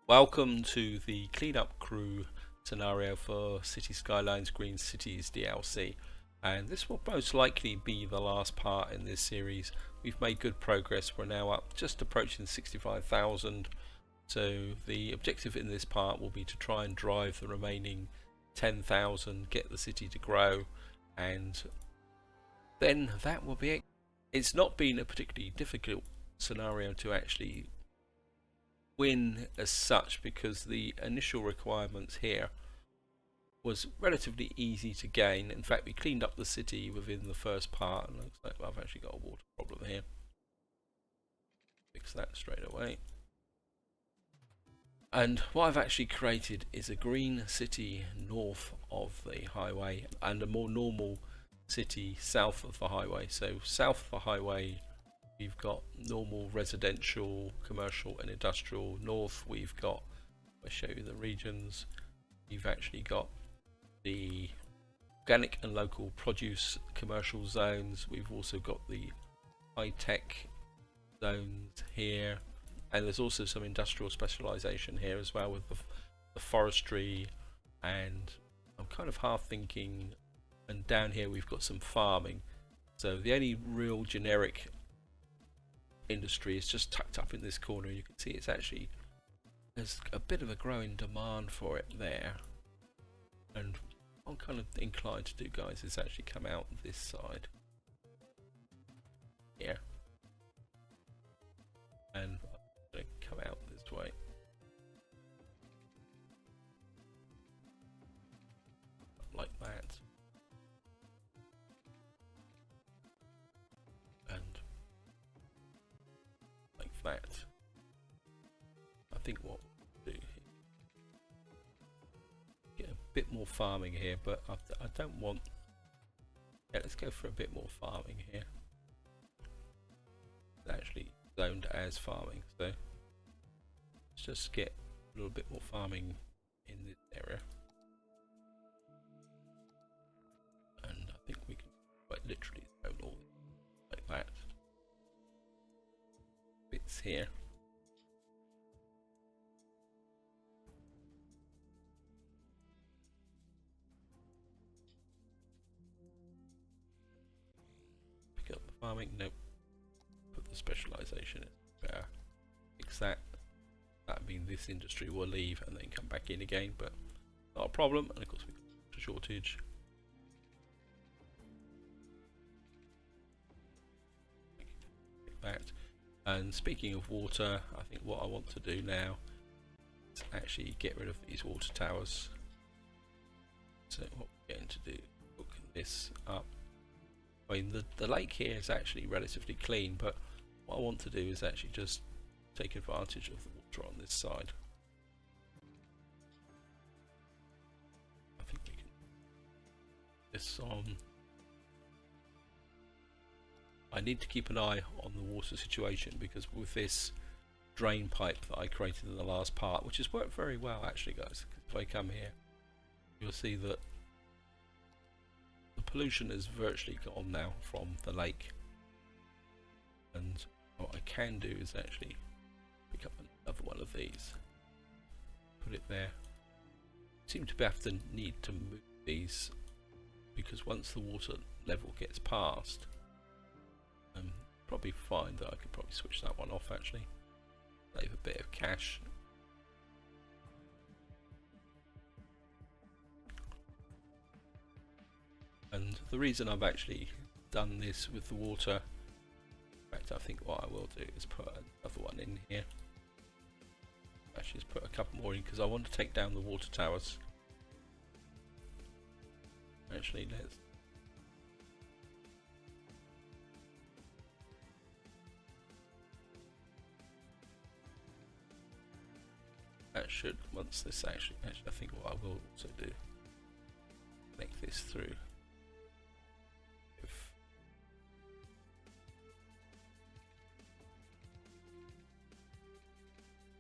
Welcome to the cleanup crew scenario for Cities Skylines Green Cities DLC, and this will most likely be the last part in this series. We've made good progress. We're now up just approaching 65,000, so the objective in this part will be to try and drive the remaining 10,000, get the city to grow, and then that will be it. It's not been a particularly difficult scenario to actually win as such, because the initial requirements here was relatively easy to gain. In fact, we cleaned up the city within the first part, and looks like I've actually got a water problem here. Fix that straight away. And what I've actually created is a green city north of the highway and a more normal city south of the highway. So south of the highway we've got normal residential, commercial and industrial. North we've got, I'll show you the regions, we've actually got the organic and local produce commercial zones. We've also got the high-tech zones here, and there's also some industrial specialization here as well with the forestry, and I'm kind of half thinking, and down here we've got some farming. So the only real generic industry is just tucked up in this corner. You can see it's actually, there's a bit of a growing demand for it there, and what I'm kind of inclined to do, guys, is actually come out this side here, and I'm going to come out this way. Like that. And like that. I think what we'll do here, get a bit more farming here, but I don't want, yeah, let's go for a bit more farming here. It's actually zoned as farming, so let's just get a little bit more farming in this area. And I think we can quite literally zone all like that. Bits here. Pick up the farming, nope. Put the specialization in, better. Fix that. That means this industry will leave and then come back in again, but not a problem. And of course we've got a shortage. That. And speaking of water, I think what I want to do now is actually get rid of these water towers. So what we're going to do, hook this up. I mean, the lake here is actually relatively clean, but what I want to do is actually just take advantage of the water on this side. I think we can put this on. I need to keep an eye on the water situation, because with this drain pipe that I created in the last part, which has worked very well actually, guys, if I come here you'll see that the pollution is virtually gone now from the lake, and what I can do is actually pick up another one of these, put it there. Seem to have to need to move these, because once the water level gets past, probably find that I could probably switch that one off actually, save a bit of cash. And the reason I've actually done this with the water, in fact I think what I will do is put another one in here. Actually just put a couple more in, because I want to take down the water towers. Actually let's, that should, once this actually I think what I will also do, connect this through.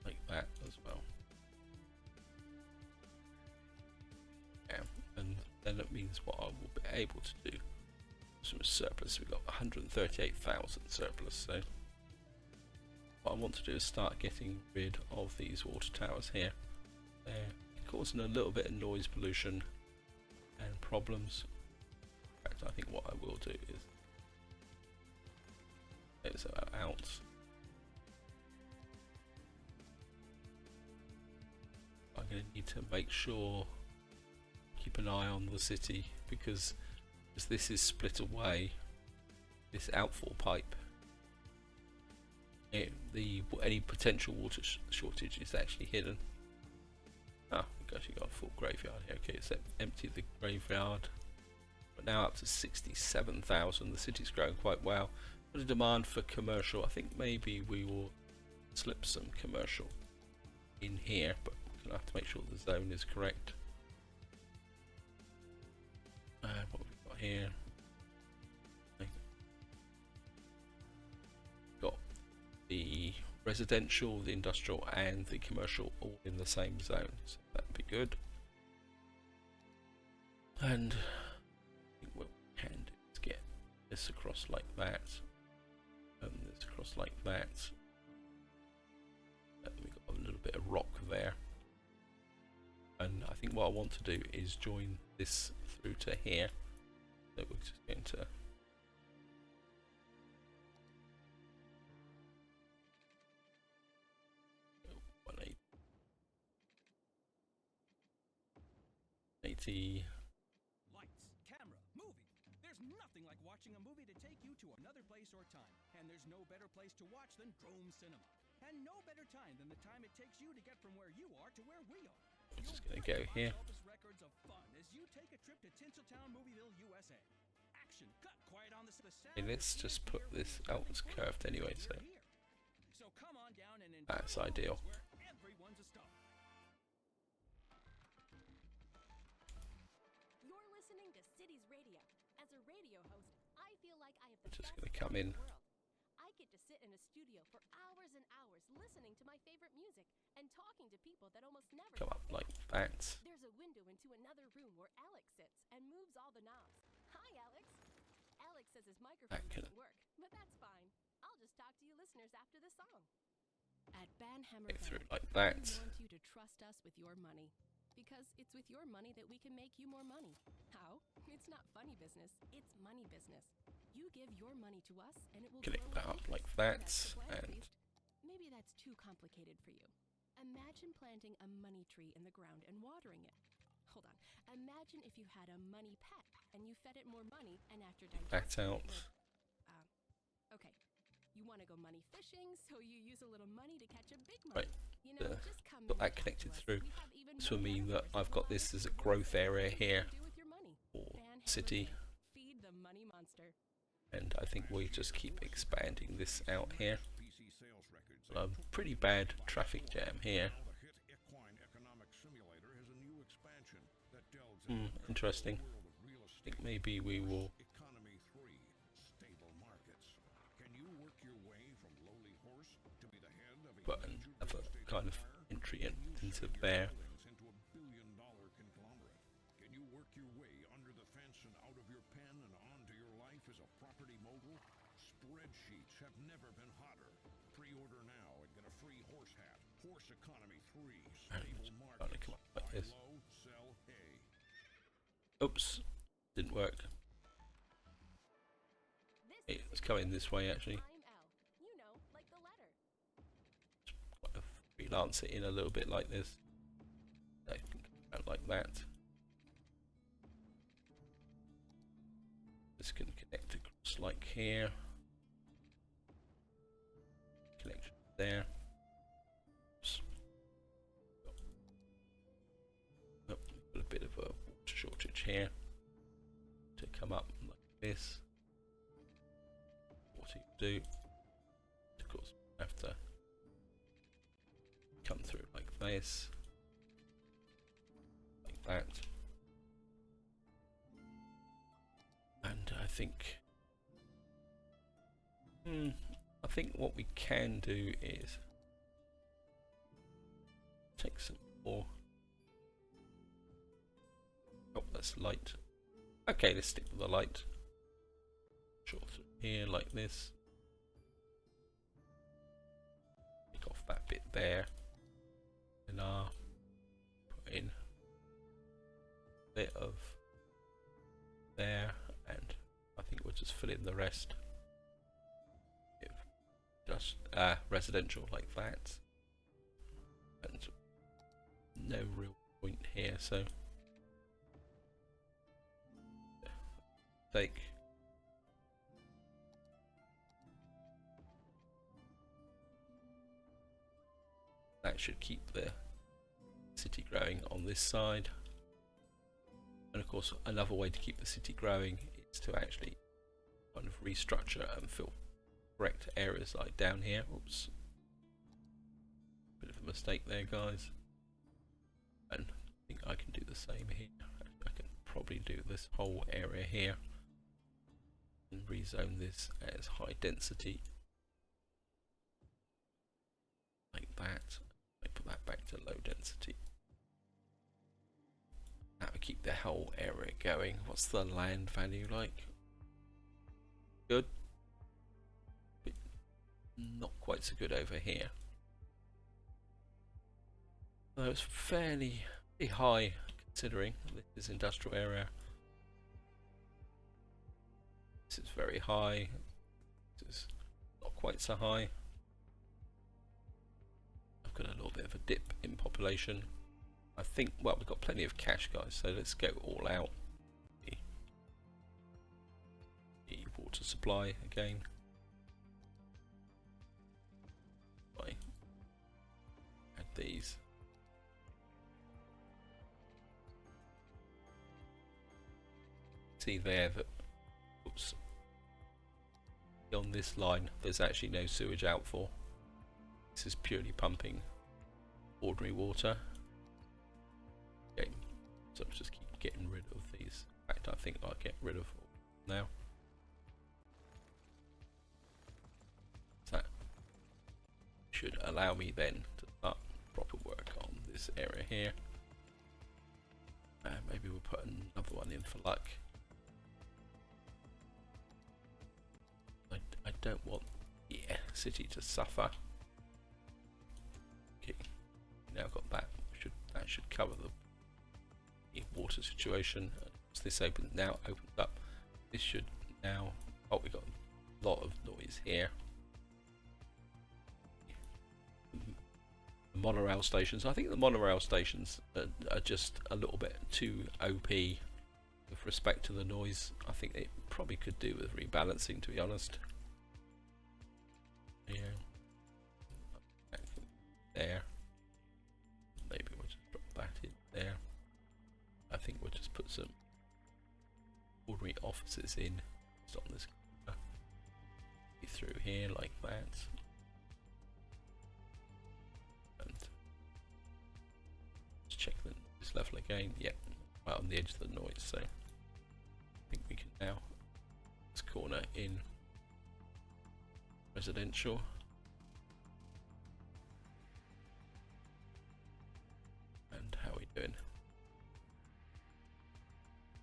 Like that as well. Yeah, and then it means what I will be able to do, some surplus. We've got 138,000 surplus, so what I want to do is start getting rid of these water towers here. They're causing a little bit of noise pollution and problems. In fact, I think what I will do is those are out. I'm going to need to make sure, keep an eye on the city, because as this is split away, this outfall pipe, any potential water shortage is actually hidden. Ah, we've actually got a full graveyard here. Okay, so empty the graveyard. But now up to 67,000. The city's growing quite well. Got a demand for commercial. I think maybe we will slip some commercial in here, but we're gonna have to make sure the zone is correct. What have we got here? Got the residential, the industrial, and the commercial all in the same zone, so that'd be good. And I think what we can do is get this across like that, and this across like that. And we've got a little bit of rock there. And I think what I want to do is join this through to here. So we're just going to Lights, camera, movie. There's nothing like watching a movie to take you to another place or time. And there's no better place to watch than Drome Cinema. And no better time than the time it takes you to get from where you are to where we are. I'm just going to go here. Records of fun as you take a trip to Tinseltown Movieville, USA. Action, cut, quiet on the sound. Okay, let's just put this out. It's curved anyway, so come on down and that's ideal. Everyone's a star. You're listening to Cities Radio. As a radio host, I feel like I have the Just best gonna come in. job the world. I get to sit in a studio for hours and hours listening to my favorite music and talking to people that almost never Come up like that. There's a window into another room where Alex sits and moves all the knobs. Hi, Alex. Alex says his microphone doesn't work, but that's fine. I'll just talk to you listeners after the song. At Banhammer Get through Bank, like that. we want you to trust us with your money. Because it's with your money that we can make you more money. How? It's not funny business, it's money business. You give your money to us and it will Connect grow that with up like interest. that, That's the plan, at and least. Maybe that's too complicated for you. Imagine planting a money tree in the ground and watering it. Hold on. Imagine if you had a money pet and you fed it more money, and after that digesting out. it would, okay. You want to go money fishing, so you use a little money to catch a big money. Right. You know, just come Got in that and talk connected to us. through. We have even This will more mean that metaphors I've got of this life as a and growth area what you here do with your money. for Banhammer city, Bank. Feed the money monster. and I think we just keep expanding this out here. PC sales records. A pretty bad traffic jam here. The hit equine economic simulator has a new expansion that delves into the Interesting. world of real I estate. think maybe we will. Economy 3, stable markets. Can you work your way from lowly horse to be the head of a But major have real a estate kind of empire? entry Can you into shape your there. holdings into a billion-dollar conglomerate? Can you work your way under the fence and out of your pen and onto your life as a property mogul? Spreadsheets have never been hotter. Pre-order now and get a free horse hat. Horse Economy 3, stable markets. come up like Buy this. low, sell hay. Oops, didn't work. This It's coming this way actually. I'm L. You know, like the letter. Freelance it in a little bit like this. I can come out like that. This can connect across like here. Connection there. Oops. Oh, got a bit of a water shortage here. To come up like this. What do you do? Of course, you have to come through like this, like that, and I think what we can do is take some more. Oh, that's light. Okay, let's stick with the light. Short through here like this. there, and put in a bit of there, and I think we'll just fill in the rest. Just residential like that, and no real point here, so take that should keep the city growing on this side. And of course, another way to keep the city growing is to actually kind of restructure and fill correct areas like down here. Oops, bit of a mistake there, guys. And I think I can do the same here. I can probably do this whole area here and rezone this as high density like that. I put that back to low density. That would keep the whole area going. What's the land value like? Good. But not quite so good over here. So it's fairly high considering this is industrial area. This is very high. This is not quite so high. I've got a little bit of a dip in population. I think, well, we've got plenty of cash, guys, so let's go all out. The water supply again. Right. Add these. See there that, oops, on this line there's actually no sewage outfall. This is purely pumping ordinary water. Okay, so let's just keep getting rid of these. In fact, I think I'll get rid of all now. That should allow me then to start proper work on this area here. Maybe we'll put another one in for luck. I don't want the city to suffer. Okay, now got that. That should cover the water situation. As this opens up, this should now. Oh, we got a lot of noise here. The monorail stations. I think the monorail stations are just a little bit too OP with respect to the noise. I think they probably could do with rebalancing, to be honest. Yeah. There. Maybe we'll just drop that in there. I think we'll just put some ordinary offices in just on this corner. Through here like that. And just check this level again. Yep, right on the edge of the noise, so I think we can now this corner in residential. And how are we doing?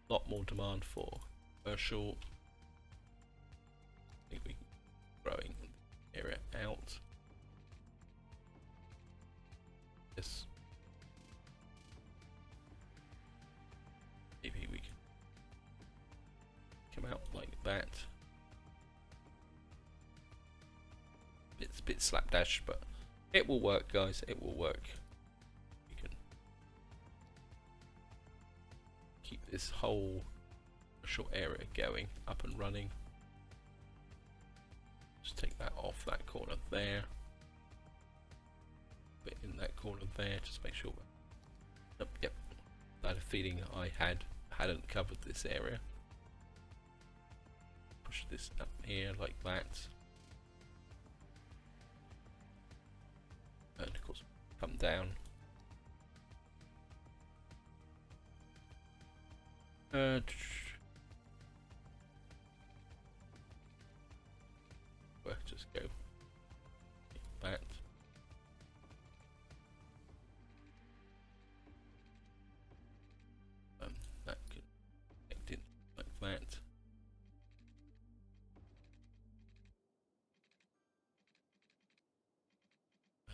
A lot more demand for commercial. I think we can growing the area out. Yes. Maybe we can come out like that. It's a bit slapdash, but it will work, guys. It will work. We can keep this whole short area going, up and running. Just take that off that corner there. Bit in that corner there, just make sure. Yep. I had a feeling I hadn't covered this area. Push this up here like that. And of course, come down. Well, just go like that. That can connect in like that.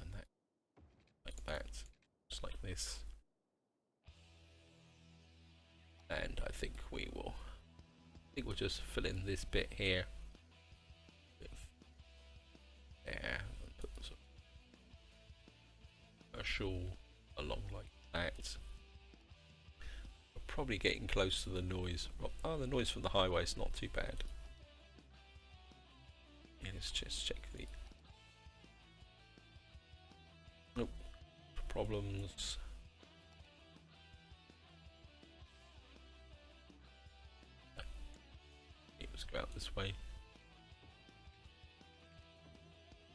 And that this. And I think we'll just fill in this bit here with there and put some commercial along like that. We're probably getting close to the noise. Oh, the noise from the highway is not too bad. Yeah, let's just check the problems. Let's go out this way.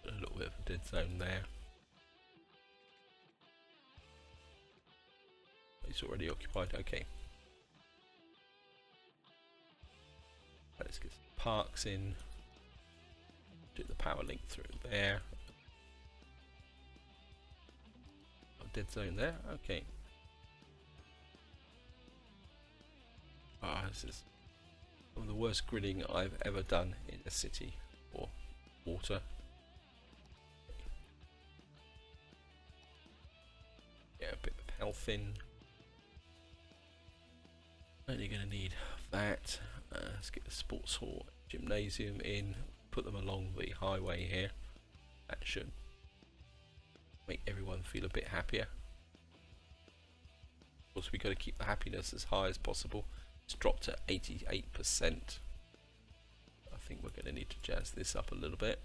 A little bit of a dead zone there. It's already occupied. Okay. Let's get some parks in. Do the power link through there. Dead zone there. Okay. This is some of the worst gridding I've ever done in a city or water. Yeah, a bit of health in. Only going to need that. Let's get the sports hall, gymnasium in. Put them along the highway here. That should make everyone feel a bit happier. Of course, we've got to keep the happiness as high as possible. It's dropped to 88%. I think we're going to need to jazz this up a little bit.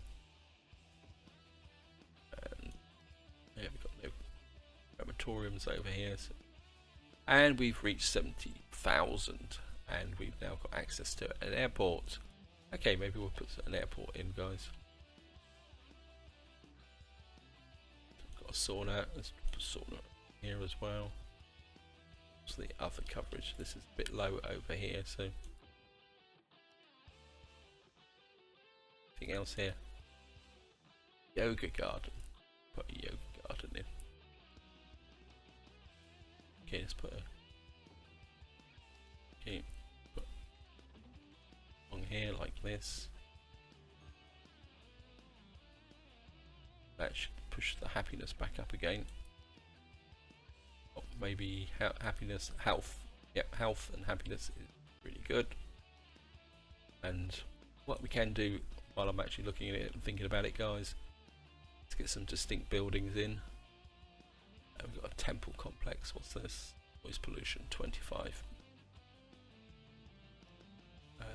And yeah, we've got no crematoriums over here. So. And we've reached 70,000. And we've now got access to an airport. Okay, maybe we'll put an airport in, guys. Got a sauna. Let's put a sauna here as well. What's the other coverage? This is a bit low over here, so. Anything else here? Yoga garden. Put a yoga garden in. Okay, let's put a. Okay, put along here like this. That should push the happiness back up again. Maybe happiness, health. Yep, health and happiness is really good. And what we can do while I'm actually looking at it and thinking about it, guys, let's get some distinct buildings in. We've got a temple complex. What's this? Noise pollution 25.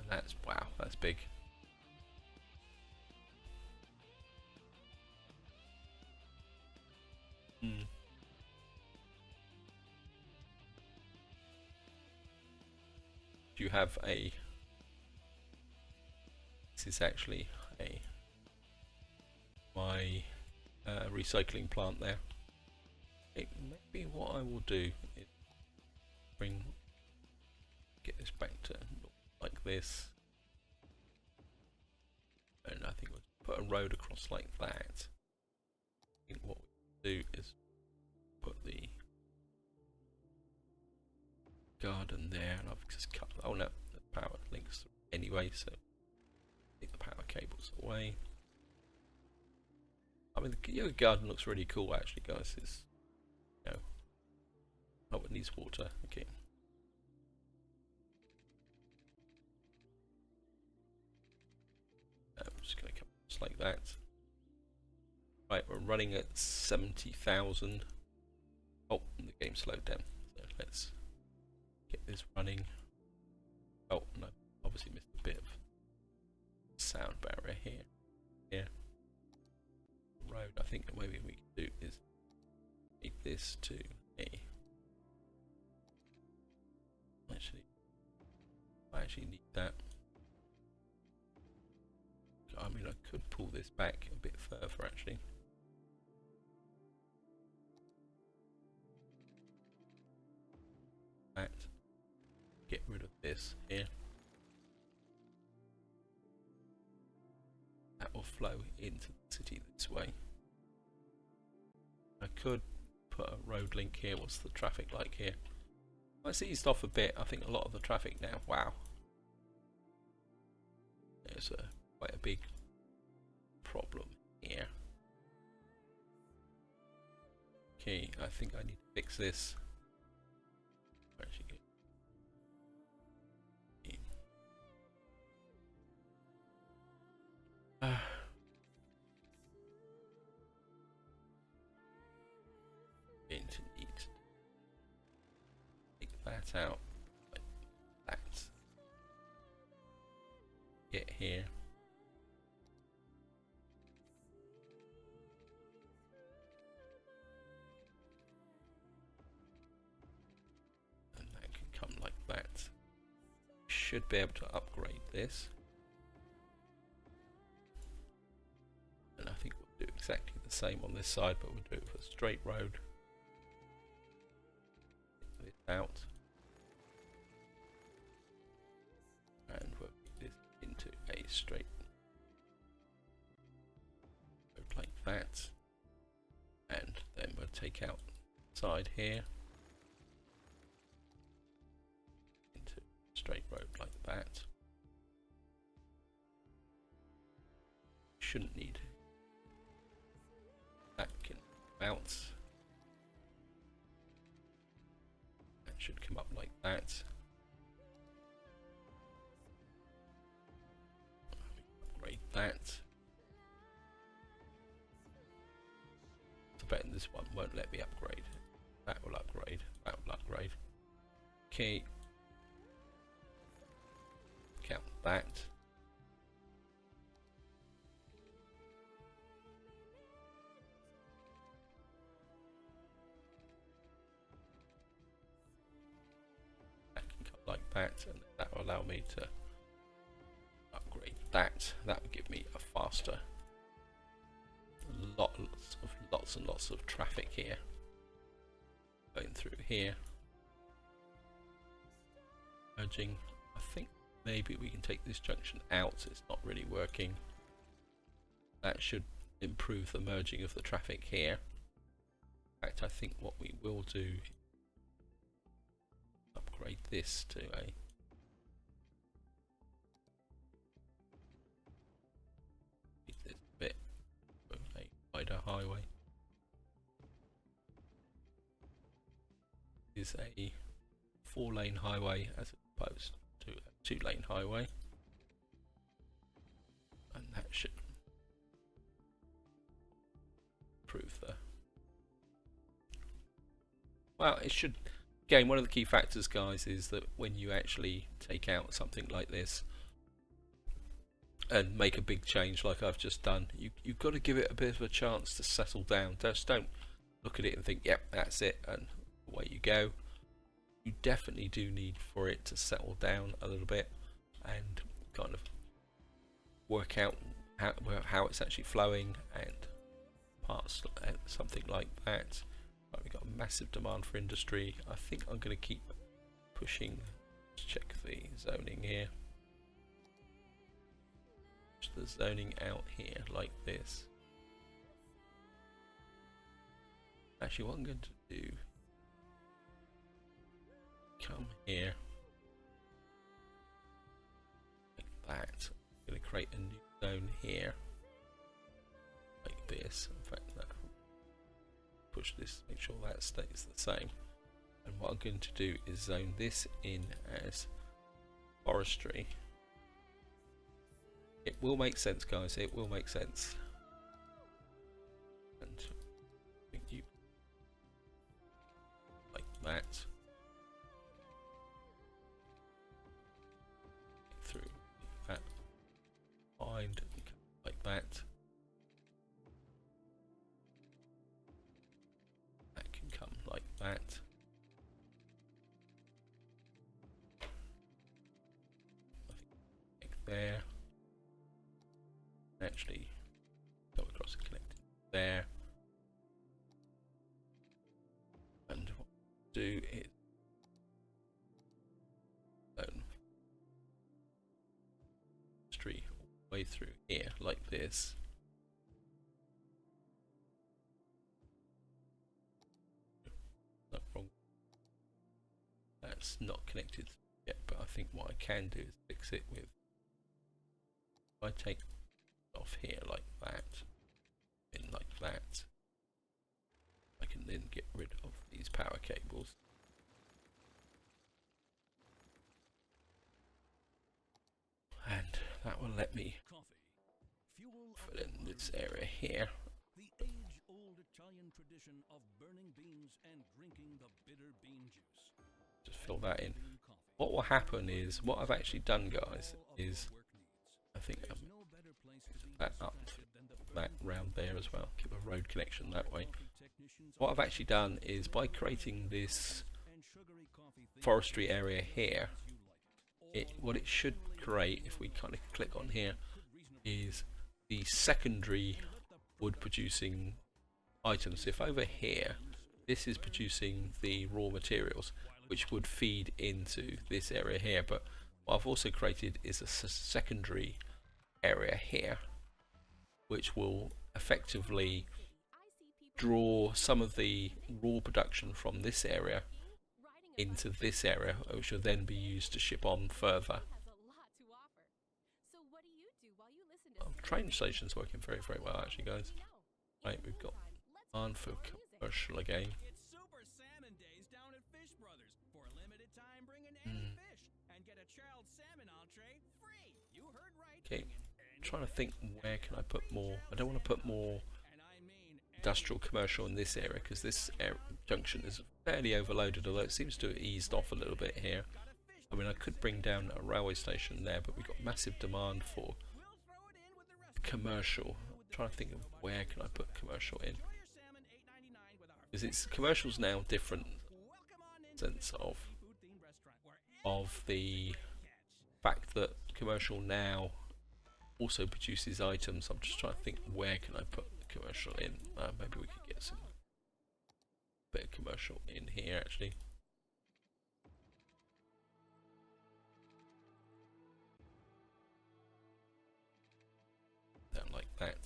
That's wow, that's big. You have a. This is actually my recycling plant there. Maybe what I will do is get this back to like this, and I think we'll put a road across like that. I think what we do is put the garden there, and I've just cut. Oh no, the power links anyway, so take the power cables away. I mean, the yoga garden looks really cool, actually, guys. It's, you know, oh, it needs water. Okay. I'm just going to come just like that. Right, we're running at 70,000. Oh, the game slowed down. So let's get this running. Oh no, obviously missed a bit of sound barrier here. Yeah. Road, I think maybe we can do is make this to a. I actually need that. I mean, I could pull this back a bit further actually. That. Get rid of this here. That will flow into the city this way. I could put a road link here. What's the traffic like here? It's eased off a bit. I think a lot of the traffic now. Wow. There's quite a big problem here. Okay, I think I need to fix this. Where is she going? Going to need to take that out like that. Get here. And that can come like that. Should be able to upgrade this. And I think we'll do exactly the same on this side, but we'll do it for a straight road. Take this out. And we'll put this into a straight road like that. And then we'll take out side here into a straight road like that. Shouldn't need that, can bounce. That should come up like that. Upgrade that. I bet this one won't let me upgrade. That will upgrade. That will upgrade. Okay. Count that. Like that, and that will allow me to upgrade that. That will give me a faster, lots and lots of traffic here going through here. Merging. I think maybe we can take this junction out. It's not really working. That should improve the merging of the traffic here. In fact, I think what we will do, upgrade this to a this bit of a wider highway. Is a 4-lane highway as opposed to a 2-lane highway, and that should improve the. Well, it should. Again, one of the key factors, guys, is that when you actually take out something like this and make a big change like I've just done, you've got to give it a bit of a chance to settle down. Just don't look at it and think, yep, that's it, and away you go. You definitely do need for it to settle down a little bit and kind of work out how it's actually flowing and parts, something like that. Right, we've got a massive demand for industry. I think I'm going to keep pushing. Let's check the zoning here. Push the zoning out here like this. Actually, what I'm going to do, come here like that. I'm going to create a new zone here like this. In fact, that push this, make sure that stays the same. And what I'm going to do is zone this in as forestry. It will make sense, guys. It will make sense. And I think you like that. Through that, find like that. That can come like that. I think there. Actually, go across and connect there. And what we'll do is street all the way through here like this. No, wrong. That's not connected yet, but I think what I can do is fix it with. If I take off here like that, in like that, I can then get rid of these power cables. And that will let me Coffee, fuel fill in this area here. the age-old Italian tradition of burning beans and drinking the bitter bean juice. Just fill that in. Bean coffee. What will happen is, what I've actually done, guys, is I think I'm There's no better place to be that up distracted than the that burning round there as well. Keep a road connection that way. coffee technicians What I've actually done is, by creating this and sugary coffee things forestry area here, you like it. what it should create, if we kind of click on here, is the secondary wood producing items. If over here this is producing the raw materials which would feed into this area here, but what I've also created is a secondary area here which will effectively draw some of the raw production from this area into this area, which will then be used to ship on further. Train station's working very, very well actually, guys. Right, we've got on for commercial again. It's Super Salmon Days down at Fish Brothers. For a limited time, bring in any fish and get a child salmon entree free. You heard right. Okay, I'm trying to think, where can I put more? I don't want to put more And I mean industrial commercial in this area because this junction is fairly overloaded, although it seems to have eased off a little bit here. I mean, I could bring down a railway station there, but we've got massive demand for we'll throw it in with the rest. commercial. I'm trying to think of where can I put commercial in, Enjoy your salmon $8.99 with our because it's commercial's now different welcome on in sense of seafood-themed restaurant where the fact that commercial now also produces items. I'm just trying to think, where can I put commercial in? Maybe we could get some bit of commercial in here actually. Down like that,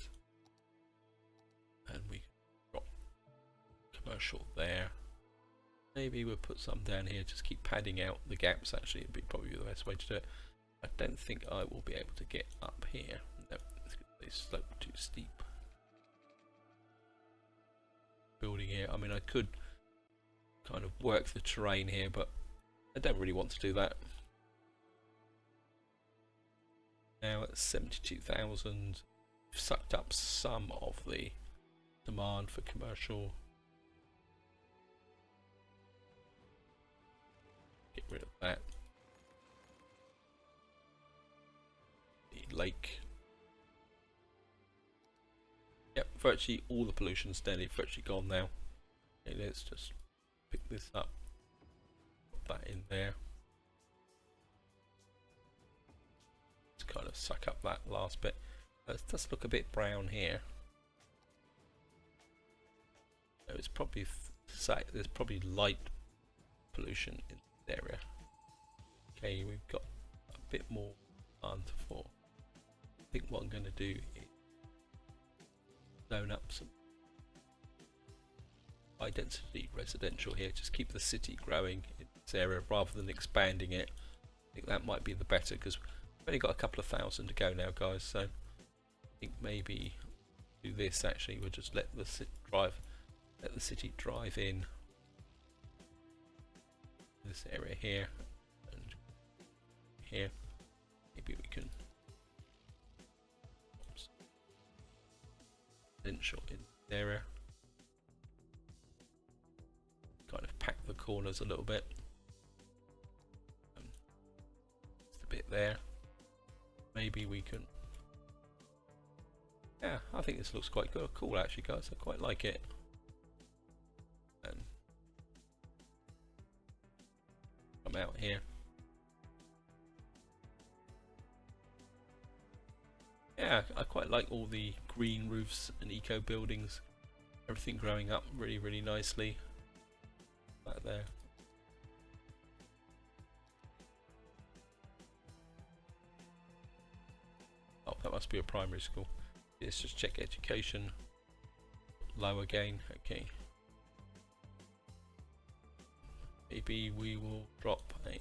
and we drop commercial there. Maybe we'll put some down here, just keep padding out the gaps. Actually, it'd be probably the best way to do it. I don't think I will be able to get up here. No, they slope too steep. Building here, I mean, I could kind of work the terrain here, but I don't really want to do that. Now at 72,000, we've sucked up some of the demand for commercial. Get rid of that. The lake. Yep, virtually all the pollution's nearly virtually gone now. Okay, let's just pick this up. Put that in there. Let's kind of suck up that last bit. It does look a bit brown here. So it's probably there's probably light pollution in this area. Okay, we've got a bit more on for. I think what I'm going to do is zone up some high density residential here. Just keep the city growing in this area rather than expanding it. I think that might be the better, because we've only got a couple of thousand to go now, guys. So I think maybe do this actually. We'll just let the city drive in this area here and here. Maybe we can residential in this area. Kind of pack the corners a little bit. Just a bit there. Maybe we can. Yeah, I think this looks quite good. Cool, actually, guys. I quite like it. And come out here. Yeah, I quite like all the green roofs and eco buildings. Everything growing up really, really nicely. Back there. Oh, that must be a primary school. Let's just check education. Low again. Okay. Maybe we will drop a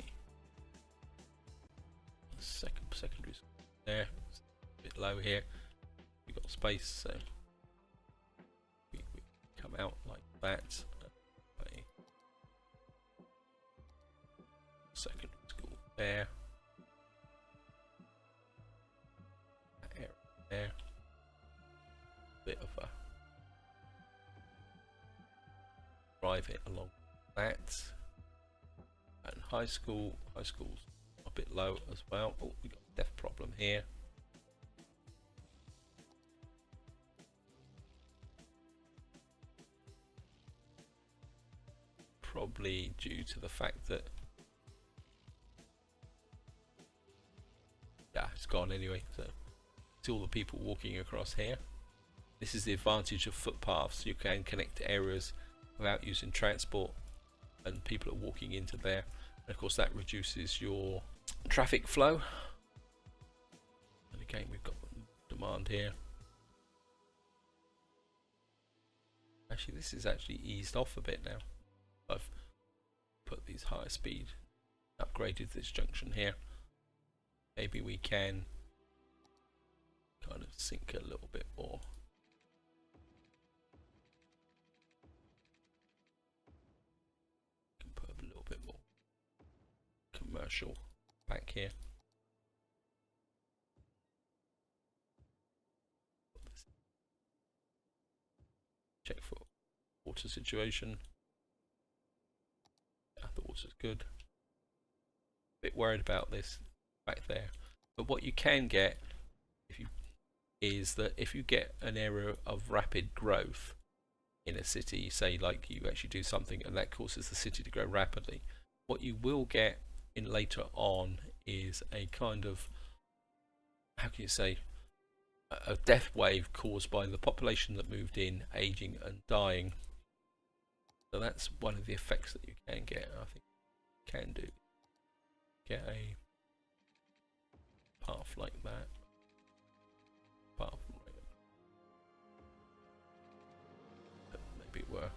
secondary school there. It's a bit low here. We've got space, so we come out like that. secondary school there. That area there. Bit of a drive it along that. And high school's a bit low as well. Oh, we got a depth problem here. Probably due to the fact that it's gone anyway. So it's all the people walking across here. This is the advantage of footpaths. You can connect areas without using transport, and people are walking into there. And of course, that reduces your traffic flow. And again, we've got demand here. Actually, this is actually eased off a bit now. I've put these higher speed, upgraded this junction here. Maybe we can kind of sink a little bit more. Can put a little bit more commercial back here. Check for water situation. Yeah, the water's good. Bit worried about this back there, but what you can get is that if you get an area of rapid growth in a city, say like you actually do something and that causes the city to grow rapidly, what you will get in later on is a kind of, how can you say, a death wave caused by the population that moved in aging and dying. So that's one of the effects that you can get. I think you can do get a path like that. Path maybe it were.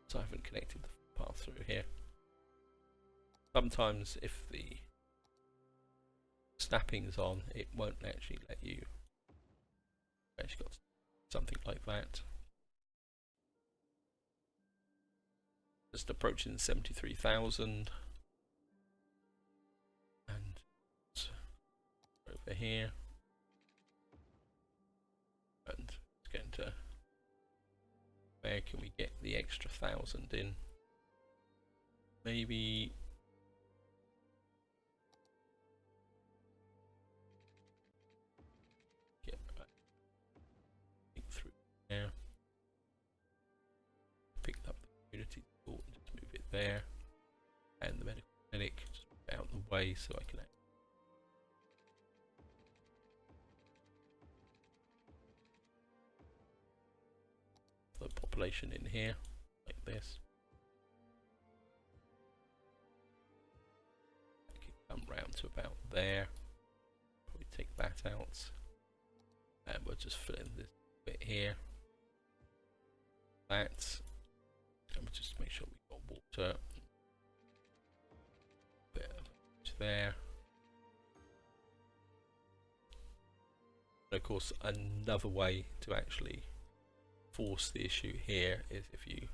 So I haven't connected the path through here. Sometimes if the snapping's on, it won't actually let you. Actually got something like that. Just approaching 73,000, and over here, and it's going to. Where can we get the extra 1,000 in? Maybe. Get through there. Pick up the community support and just move it there, and the medical clinic just out the way so I can. The population in here like this. I can come round to about there. Probably take that out, and we'll just fill in this bit here. That, and we'll just make sure we've got water. Bit of there. And of course, another way to actually force the issue here is if you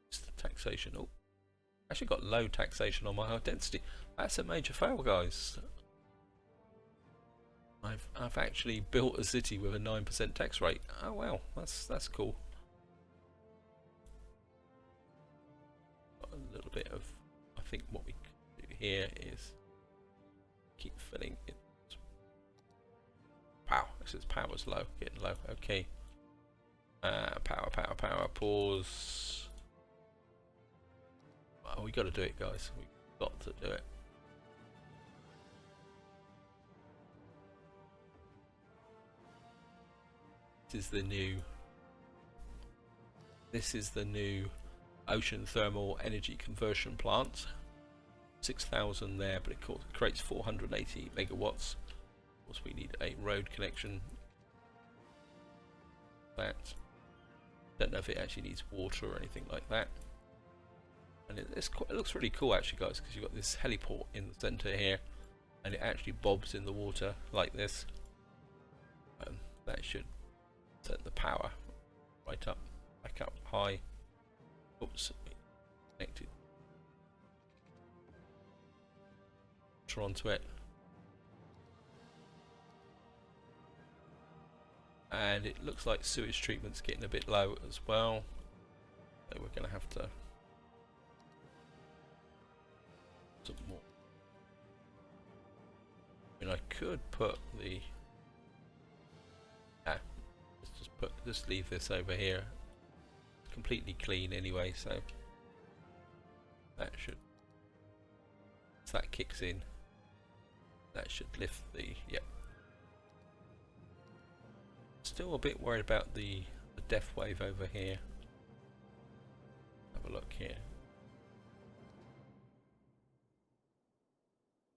use the taxation. Oh, actually got low taxation on my high density. That's a major fail, guys. I've actually built a city with a 9% tax rate. Oh wow, that's cool. Got a little bit of. I think what we can do here is keep filling it. Power. This is power's low, getting low. Okay. Power, pause. Oh, we got to do it, guys. We've got to do it. This is the new ocean thermal energy conversion plant. 6,000 there, but it creates 480 megawatts. Of course, we need a road connection. That. Don't know if it actually needs water or anything like that. And it looks really cool actually, guys, because you've got this heliport in the center here, and it actually bobs in the water like this. That should set the power right up, back up high. Oops, connected onto it. And it looks like sewage treatment's getting a bit low as well. So we're going to have to some more. I mean, I could put the let's just leave this over here. It's completely clean anyway, so that should, if that kicks in, that should lift the, yep. Still a bit worried about the depth wave over here. Have a look here.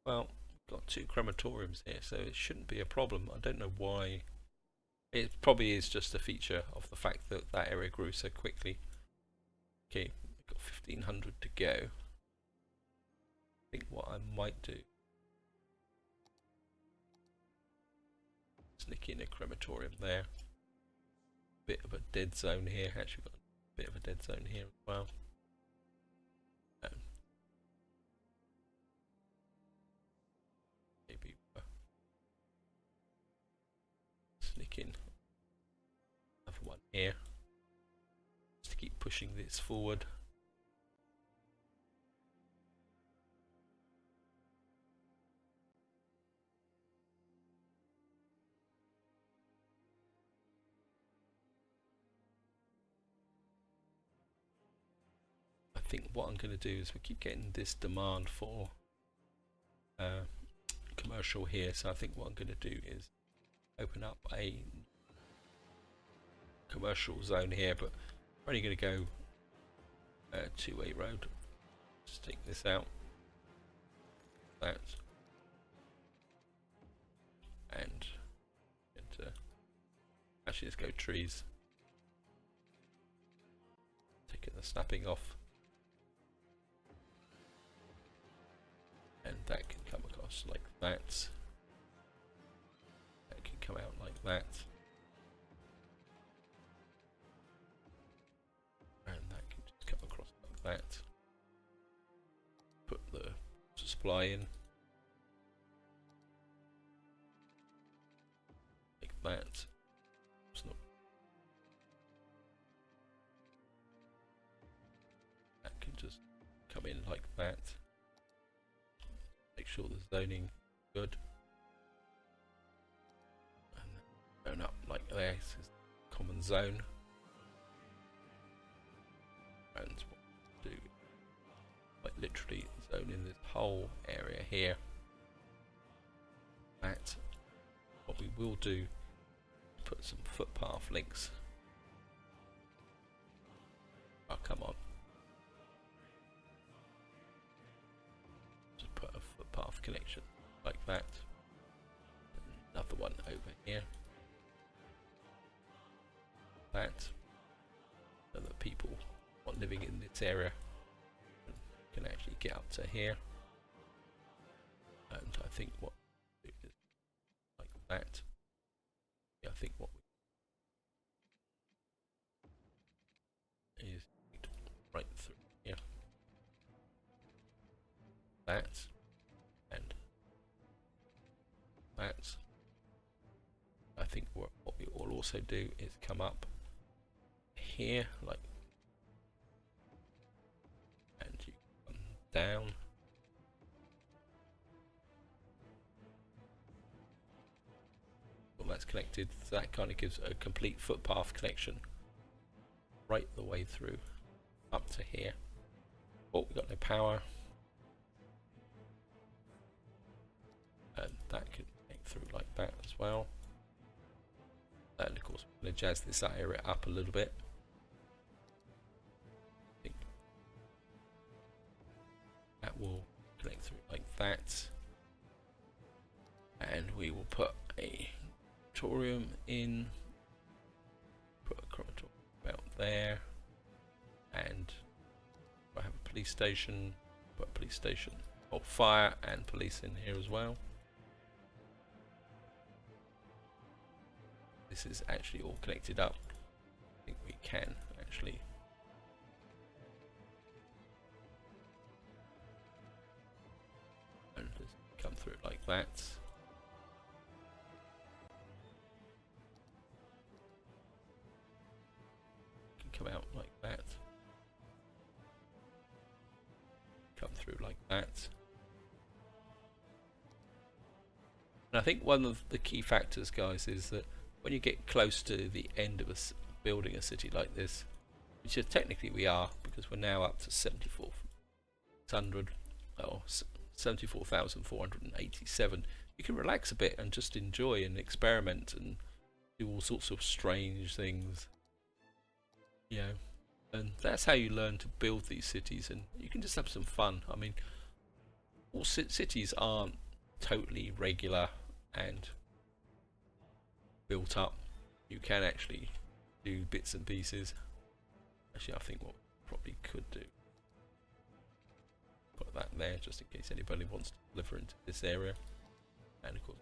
Well, got 2 crematoriums here, so it shouldn't be a problem. I don't know why. It probably is just a feature of the fact that that area grew so quickly. Okay, we've got 1500 to go. I think what I might do, sneak in a crematorium there. Bit of a dead zone here. Actually got a bit of a dead zone here as well. Maybe sneak in another one here. Just to keep pushing this forward. I think what I'm going to do is we keep getting this demand for commercial here, so I think what I'm going to do is open up a commercial zone here, but we're only going to go 2-way road. Just take this out, that, and actually let's go trees, taking the snapping off. And that can come across like that. That can come out like that. And that can just come across like that. Put the supply in. Like that. It's not. That can just come in like that. Make sure the zoning good, and then zone up like this is common zone. And what we'll do, like literally zone in this whole area here. That what we will do, put some footpath links. Oh, come on. Path connection like that. Another one over here. That, so that people living in this area can actually get up to here. And I think what we do is like that. Yeah, I think what we is right through here. That. And that. I think what we will also do is come up here, like, and you come down. Well, that's connected, so that kind of gives a complete footpath connection right the way through up to here. Oh, we've got no power. And that can connect through like that as well. And of course we're going to jazz this area up a little bit. I think that will connect through like that. And we will put a crematorium in. Put a crematorium about there. And I have a police station. Put a police station. Or fire and police in here as well. This is actually all connected up. I think we can actually come out like that. Come through like that. And I think one of the key factors, guys, is that when you get close to the end of building a city like this, which technically we are, because we're now up to 74,400 or 74,487, you can relax a bit and just enjoy and experiment and do all sorts of strange things, you know. And that's how you learn to build these cities, and you can just have some fun. I mean, all cities aren't totally regular and built up. You can actually do bits and pieces. Actually, I think what we probably could do, put that there just in case anybody wants to deliver into this area. And of course,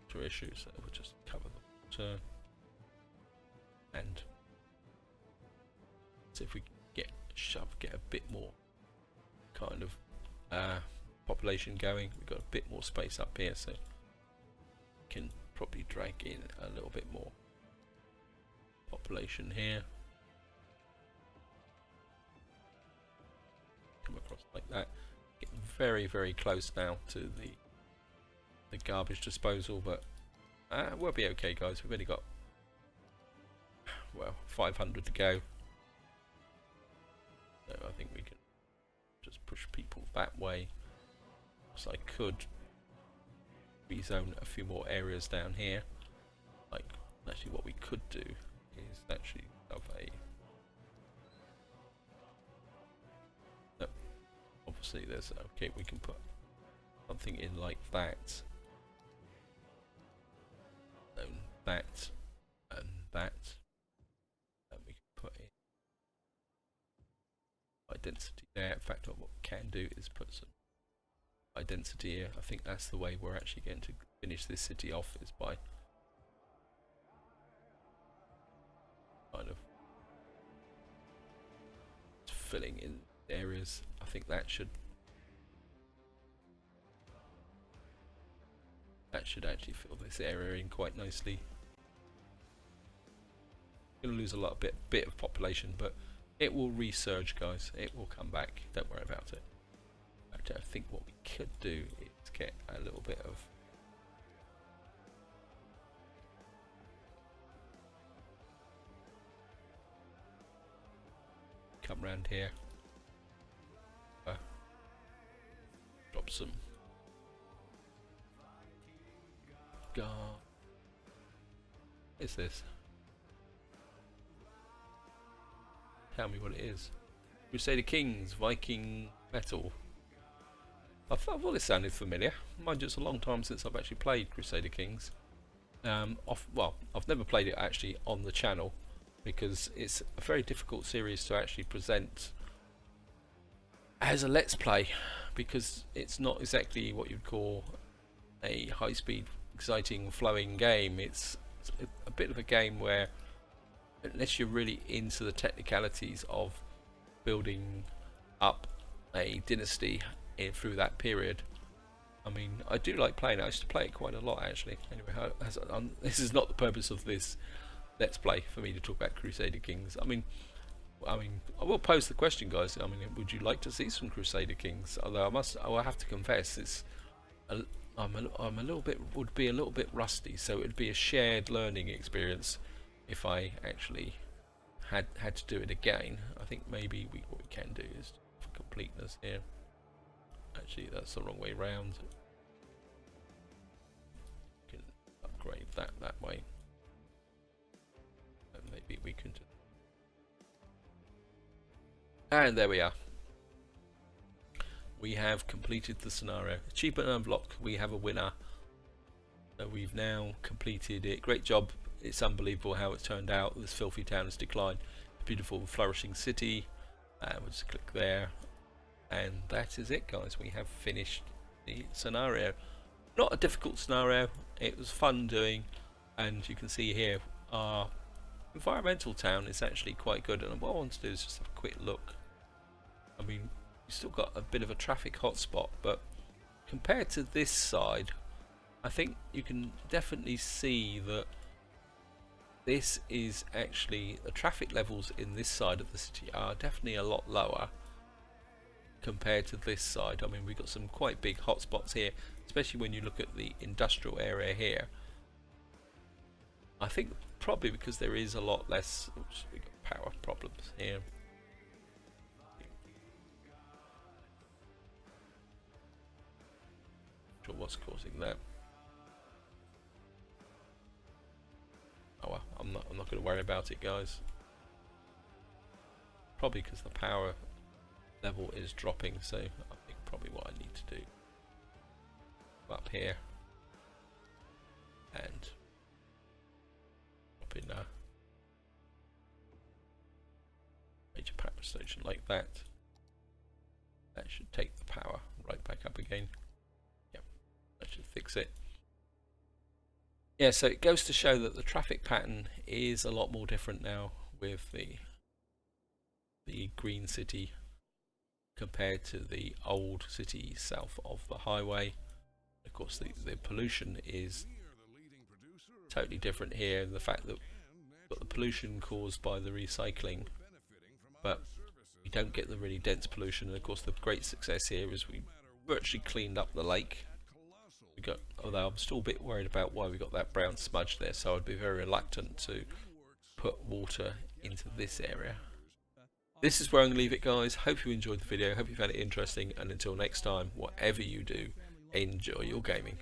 water issues, so we'll just cover the water. And see if we can get a bit more kind of population going. We've got a bit more space up here, so we can probably drag in a little bit more population here. Come across like that. Getting very, very close now to the garbage disposal, but we'll be okay, guys. We've only got, well, 500 to go. So I think we can just push people that way. So I could rezone a few more areas down here. Like, actually what we could do is actually have a... No, obviously there's... Okay, we can put something in like that. And that. And that. And we can put in density there. In fact, what we can do is put some high density here. I think that's the way we're actually going to finish this city off, is by kind of filling in areas. I think that should actually fill this area in quite nicely. Going to lose a bit of population, but it will resurge, guys. It will come back. Don't worry about it. Actually, I think what we could do is get a little bit of come round here. Drop some guard. What is this? Tell me what it is. Crusader Kings, Viking Metal. I thought this sounded familiar. Mind you, it's a long time since I've actually played Crusader Kings. Well, I've never played it actually on the channel, because it's a very difficult series to actually present as a let's play, because it's not exactly what you'd call a high-speed, exciting, flowing game. It's a bit of a game where, unless you're really into the technicalities of building up a dynasty through that period. I mean, I do like playing it. I used to play it quite a lot, actually. Anyway, this is not the purpose of this let's play, for me to talk about Crusader Kings. I mean, I will pose the question, guys. I mean, would you like to see some Crusader Kings? Although I will have to confess, I'm a little bit, would be a little bit rusty. So it would be a shared learning experience if I actually had to do it again. I think maybe what we can do is, for completeness here. Actually, that's the wrong way round. Can upgrade that way, and maybe we can. And there we are. We have completed the scenario. Achievement unlocked. We have a winner. So we've now completed it. Great job. It's unbelievable how it's turned out. This filthy town has declined. Beautiful, flourishing city. We'll just click there. And that is it, guys. We have finished the scenario. Not a difficult scenario. It was fun doing. And you can see here, our environmental town is actually quite good. And what I want to do is just have a quick look. I mean, you've still got a bit of a traffic hotspot, but compared to this side, I think you can definitely see that this is actually, the traffic levels in this side of the city are definitely a lot lower compared to this side. I mean, we've got some quite big hotspots here, especially when you look at the industrial area here. I think probably because there is a lot less. Oops, we've got power problems here. Not sure what's causing that. Oh well, I'm not going to worry about it, guys. Probably because the power level is dropping, so I think probably what I need to do, up here and drop in a major power station like that. That should take the power right back up again. Yep, that should fix it. Yeah, so it goes to show that the traffic pattern is a lot more different now with the green city compared to the old city south of the highway. Of course, the pollution is totally different here. The fact that we've got the pollution caused by the recycling, but you don't get the really dense pollution. And of course, the great success here is we virtually cleaned up the lake. Although I'm still a bit worried about why we got that brown smudge there, so I'd be very reluctant to put water into this area. This is where I'm going to leave it, guys. Hope you enjoyed the video, hope you found it interesting, and until next time, whatever you do, enjoy your gaming.